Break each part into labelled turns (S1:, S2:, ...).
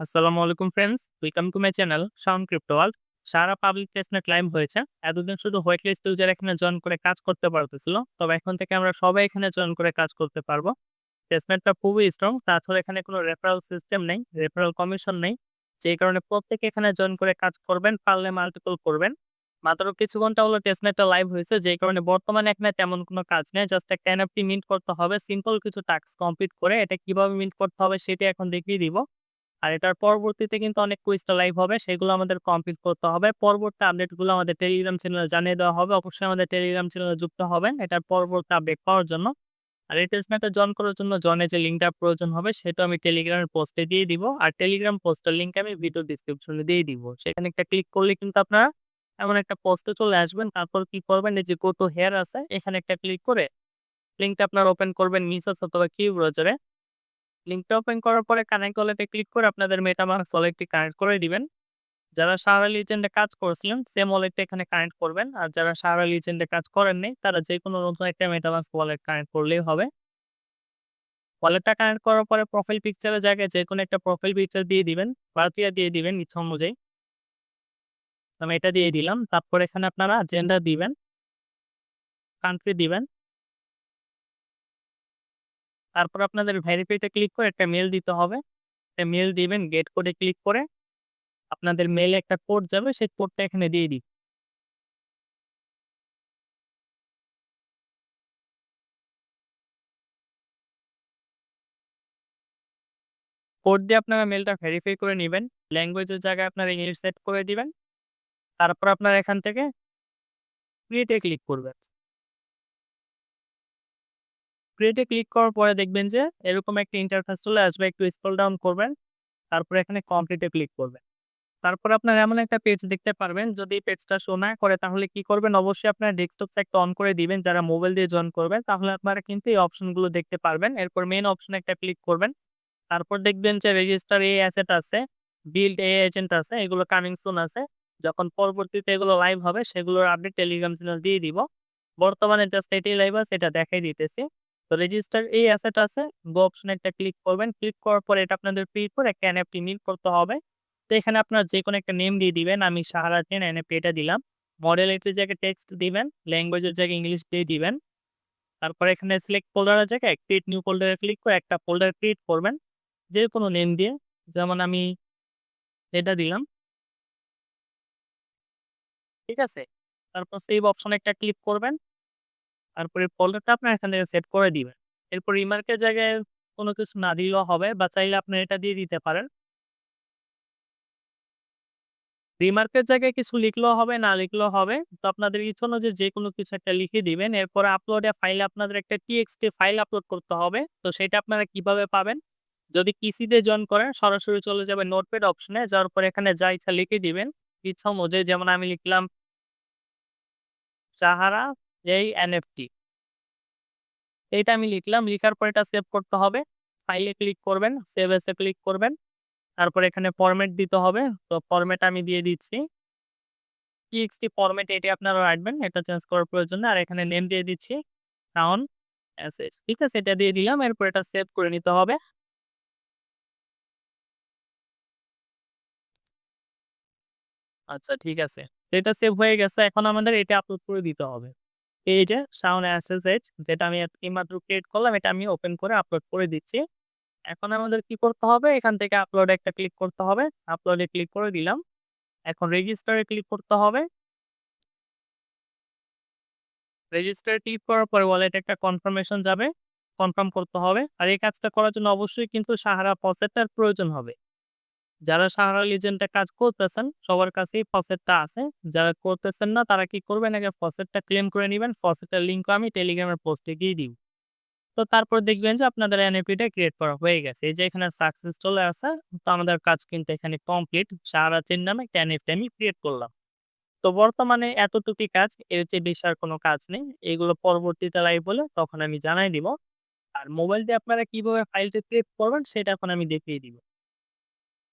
S1: আসসালামু আলাইকুম friends, welcome to my channel sound crypto world. সারা পাবলিক টেস্টনেট লাইভ হয়েছে। এতদিন শুধু হোয়াইট লিস্ট ইউজার এখানে জয়েন করে কাজ করতে পারতেছিল, তবে এখন থেকে আমরা সবাই এখানে জয়েন করে কাজ করতে পারবো। টেস্টনেটটা খুবই স্ট্রং, তাছাড়া এখানে কোনো রেফারেল সিস্টেম নেই, রেফারেল কমিশন নেই। যেই কারণে প্রত্যেকে এখানে জয়েন করে কাজ করবেন, পারলে মাল্টিপল করবেন। মাত্র কিছু ঘন্টা হলো টেস্টনেটটা লাইভ হয়েছে, যেই কারণে বর্তমানে এখানে তেমন কোনো কাজ নেই। জাস্ট একটা এনএফটি মিন্ট করতে হবে, সিম্পল কিছু টাস্ক কমপ্লিট করে। এটা কিভাবে মিন্ট করতে হবে সেটা এখন দেখিয়ে দিব। আর এটার পরবর্তীতে কিন্তু অনেক কুইজটা লাইভ হবে। সেগুলো আমাদের কমপ্লিট করতে হবে। পরবর্তী আপডেটগুলো আমাদের টেলিগ্রাম চ্যানেলে জানিয়ে দেওয়া হবে। অবশ্যই আমাদের টেলিগ্রাম চ্যানেলে যুক্ত হবেন এটার পরবর্তী আপডেট পাওয়ার জন্য। আর এই টেস্টনেটে জয়েন করার জন্য জয়েনের যে লিঙ্কটা প্রয়োজন হবে সেটা আমি টেলিগ্রামের পোস্টে দিয়ে দিব। আর টেলিগ্রাম পোস্টের লিঙ্ক আমি ভিডিও ডেসক্রিপশনে দিয়ে দিব। সেখানে একটা ক্লিক করলে কিন্তু আপনারা এমন একটা পোস্টে চলে আসবেন। তারপর কি করবেন, এই যে গো টু হেয়ার আছে এখানে একটা ক্লিক করে লিঙ্কটা আপনারা ওপেন করবেন মিসেস অথবা কিউ ব্রাউজারে। লিঙ্কটা ওপেন করার পরে কানেক্ট ওয়ালেটে ক্লিক করে আপনাদের মেটামাস্ক ওয়ালেটটি কানেক্ট করে দিবেন। যারা সাহারা লিজেন্ডে কাজ করছিলেন সেম ওয়ালেটটা এখানে কানেক্ট করবেন। আর যারা সাহারা লিজেন্ডে কাজ করেননি তারা যেকোনো নতুন একটা মেটামাস্ক ওয়ালেট কানেক্ট করলেই হবে। ওয়ালেটটা কানেক্ট করার পরে প্রোফাইল পিকচারের জায়গায় যেকোনো একটা প্রোফাইল পিকচার দিয়ে দিবেন। বাড়তিটা দিয়ে দিবেন ইচ্ছা অনুযায়ী। আমি এটা দিয়ে দিলাম। তারপর এখানে আপনারা জেন্ডার দিবেন, কান্ট্রি দিবেন। তারপর আপনাদের ভেরিফাইতে ক্লিক করে একটা মেইল দিতে হবে। একটা মেইল দিবেন, গেট কোডে ক্লিক করে আপনাদের মেইলে একটা কোড যাবে, সেই কোডটা এখানে দিয়ে দিন। কোড দিয়ে আপনারা মেইলটা ভেরিফাই করে নিবেন। ল্যাঙ্গুয়েজের জায়গায় আপনারা ইংলিশ সেট করে দিবেন। তারপর আপনারা এখান থেকে ক্রিয়েট এ ক্লিক করবেন। ক্রিয়েট এ ক্লিক করার পরে দেখবেন যে এরকম একটা ইন্টারফেস চলে আসবে। একটু স্ক্রল ডাউন করবেন। তারপর এখানে কমপ্লিট এ ক্লিক করবেন। তারপর আপনারা এমন একটা পেজ দেখতে পারবেন। যদি পেজটা শো না করে তাহলে কি করবেন? অবশ্যই আপনারা ডেস্কটপ সাইটটা অন করে দিবেন যারা মোবাইল দিয়ে জয়েন করবেন। তাহলে আপনারা কিন্তু এই অপশনগুলো দেখতে পারবেন। এরপর মেইন অপশনে একটা ক্লিক করবেন। তারপর দেখবেন যে রেজিস্টার এ অ্যাসেট আছে, বিল্ড এ এজেন্ট আছে, এগুলো কামিং সুন আছে। যখন পরবর্তীতে এগুলো লাইভ হবে সেগুলোর আপডেট টেলিগ্রাম চ্যানেল দিয়ে দিব। বর্তমানে জাস্ট এটাই লাইভ আছে, এটা দেখাই দিতেছি। তো রেজিস্টার এই অ্যাসেট আছে, গো অপশনে একটা ক্লিক করবেন। ক্লিক করার পরে এটা আপনাদের ফ্রি করে একটা এনএফটি মিন্ট করতে হবে। তো এখানে আপনারা যেকোনো একটা নেম দিয়ে দিবেন। আমি শাহরাতিন এনএফটি এটা দিলাম। মডেল এর জায়গায় টেক্সট দিবেন, ল্যাঙ্গুয়েজের জায়গায় ইংলিশ দিয়ে দিবেন। তারপর এখানে সিলেক্ট ফোল্ডারের জায়গায় ক্রিয়েট নিউ ফোল্ডারে ক্লিক করে একটা ফোল্ডার ক্রিয়েট করবেন। যেকোনো নেম দিয়ে, যেমন আমি এটা দিলাম। ঠিক আছে? তারপর সেভ অপশনে একটা ক্লিক করবেন। তারপরে ফোল্ডারটা আপনার এখান থেকে সেট করে দিবেন। এরপর রিমার্কের জায়গায় কোনো কিছু না দিলেও হবে বা চাইলে আপনারা এটা দিয়ে দিতে পারেন। রিমার্কের জায়গায় কিছু লিখলেও হবে, না লিখলেও হবে। তো আপনাদের ইচ্ছা অনুযায়ী যেকোনো কিছু একটা লিখে দিবেন। এরপরে আপলোড এ ফাইলে আপনাদের একটা টিএক্সটি ফাইল আপলোড করতে হবে। তো সেটা আপনারা কিভাবে পাবেন? যদি পিসি দিয়ে জয়েন করেন সরাসরি চলে যাবেন নোটপ্যাড অপশনে। যাওয়ার পরে এখানে যা ইচ্ছা লিখে দিবেন ইচ্ছা অনুযায়ী। যেমন আমি লিখলাম সাহারা এই এনএফটি। এইটা আমি লিখলাম। লিখার পর এটা সেভ করতে হবে। ফাইলে ক্লিক করবেন, সেভ এস এ ক্লিক করবেন। তারপর এখানে ফরমেট দিতে হবে। তো ফরমেট আমি দিয়ে দিচ্ছি। টিএক্সটি ফরমেট এটি আপনারা রাখবেন। এটা চেঞ্জ করার প্রয়োজন নেই। আর এখানে নেম দিয়ে দিচ্ছি সাউন্ড এসএস। ঠিক আছে? এটা দিয়ে দিলাম। এরপর এটা সেভ করে নিতে হবে। আচ্ছা, ঠিক আছে। তো এটা সেভ হয়ে গেছে। এখন আমাদের এটা আপলোড করে দিতে হবে। এই যে সাউন্ড এসএসএইচ যেটা আমি এইমাত্র ক্রিয়েট করলাম, এটা আমি ওপেন করে আপলোড করে দিচ্ছি। এখন আমাদের কি করতে হবে? এখান থেকে আপলোড একটা ক্লিক করতে হবে। আপলোডে ক্লিক করে দিলাম। এখন রেজিস্টারে ক্লিক করতে হবে। রেজিস্টারে ক্লিক করার পরে ওয়ালেটে একটা কনফার্মেশন যাবে। কনফার্ম করতে হবে। আর এই কাজটা করার জন্য অবশ্যই কিন্তু সাহারা ফসেটটার প্রয়োজন হবে। যারা সাহারা লিজেন্ডে কাজ করতেছেন সবার কাছেই ফসেটটা আছে। যারা করতেছেন না তারা কি করবেন? আগে ফসেটটা ক্লেম করে নিবেন। ফসেটের লিঙ্কও আমি টেলিগ্রামের পোস্টে দিয়ে দিব। তো তারপর দেখবেন যে আপনাদের এনএপিটা ক্রিয়েট করা হয়ে গেছে। এই যে এখানে সাকসেস চলে আসে। তো আমাদের কাজ কিন্তু এখানে কমপ্লিট। সাহারা চেইন নামে একটা এনএফটি আমি ক্রিয়েট করলাম। তো বর্তমানে এতটুকুই কাজ। এর চেয়ে বেশি আর কোনো কাজ নেই। এগুলো পরবর্তীতে লাইভ হলে তখন আমি জানাই দিব। আর মোবাইল দিয়ে আপনারা কিভাবে ফাইলটা ক্রিয়েট করবেন সেটা এখন আমি দেখিয়ে দিব।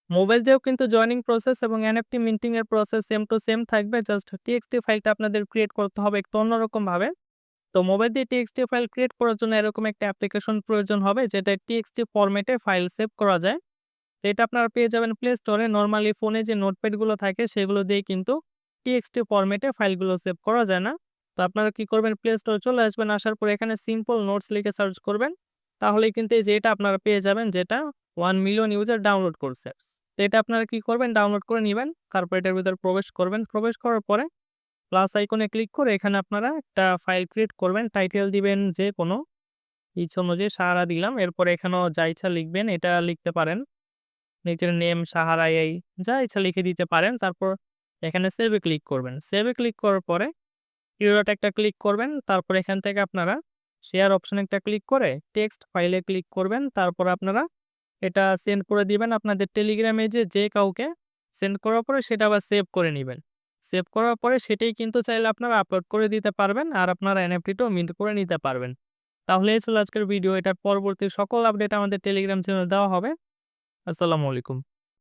S1: মোবাইল দিয়েও কিন্তু জয়েনিং প্রসেস এবং এনএফটি মিন্টিং এর প্রসেস সেম টু সেম থাকবে। জাস্ট টিএক্সটি ফাইলটা আপনাদের ক্রিয়েট করতে হবে একটু অন্যরকম ভাবে। তো মোবাইল দিয়ে টিএক্সটি ফাইল ক্রিয়েট করার জন্য এরকম একটা অ্যাপ্লিকেশন প্রয়োজন হবে যেটা টিএক্সটি ফরম্যাটে ফাইল সেভ করা যায়। তো এটা আপনারা পেয়ে যাবেন প্লে স্টোরে। নরমালি ফোনে যে নোটপ্যাড গুলো থাকে সেগুলো দিয়ে কিন্তু টিএক্সটি ফরম্যাটে ফাইলগুলো সেভ করা যায় না। তো আপনারা কি করবেন, প্লে স্টোরে চলে আসবেন, আসার পরে এখানে সিম্পল নোটস লিখে সার্চ করবেন। তাহলেই কিন্তু এই যে এটা আপনারা পেয়ে যাবেন, যেটা 1 মিলিয়ন ইউজার ডাউনলোড করছে। তো এটা আপনারা কি করবেন, ডাউনলোড করে নিবেন। তারপর এটার ভিতরে প্রবেশ করবেন। প্রবেশ করার পরে প্লাস আইকনে ক্লিক করে এখানে আপনারা একটা ফাইল ক্রিয়েট করবেন। টাইটেল দিবেন যেকোনো, ইচ্ছা অনুযায়ী সাহারা দিলাম। এরপরে এখানেও যা ইচ্ছা লিখবেন, এটা লিখতে পারেন। নিজের নেম সাহারা এই যা ইচ্ছা লিখে দিতে পারেন। তারপর এখানে সেভে ক্লিক করবেন। সেভে ক্লিক করার পরে থ্রি ডট একটা ক্লিক করবেন। তারপর এখান থেকে আপনারা শেয়ার অপশনে একটা ক্লিক করে টেক্সট ফাইলে ক্লিক করবেন। তারপর আপনারা এটা সেন্ড করে দিবেন আপনাদের টেলিগ্রামে যে কাউকে। সেন্ড করার পরে সেটা আবার সেভ করে নিবেন। সেভ করার পরে সেটাই কিন্তু চাইলে আপনারা আপলোড করে দিতে পারবেন। আর আপনারা এনএফটিটাও মিন্ট করে নিতে পারবেন। তাহলে এই ছিল আজকের ভিডিও। এটার পরবর্তী সকল আপডেট আমাদের টেলিগ্রাম চ্যানেলে দেওয়া হবে। আসসালামু আলাইকুম।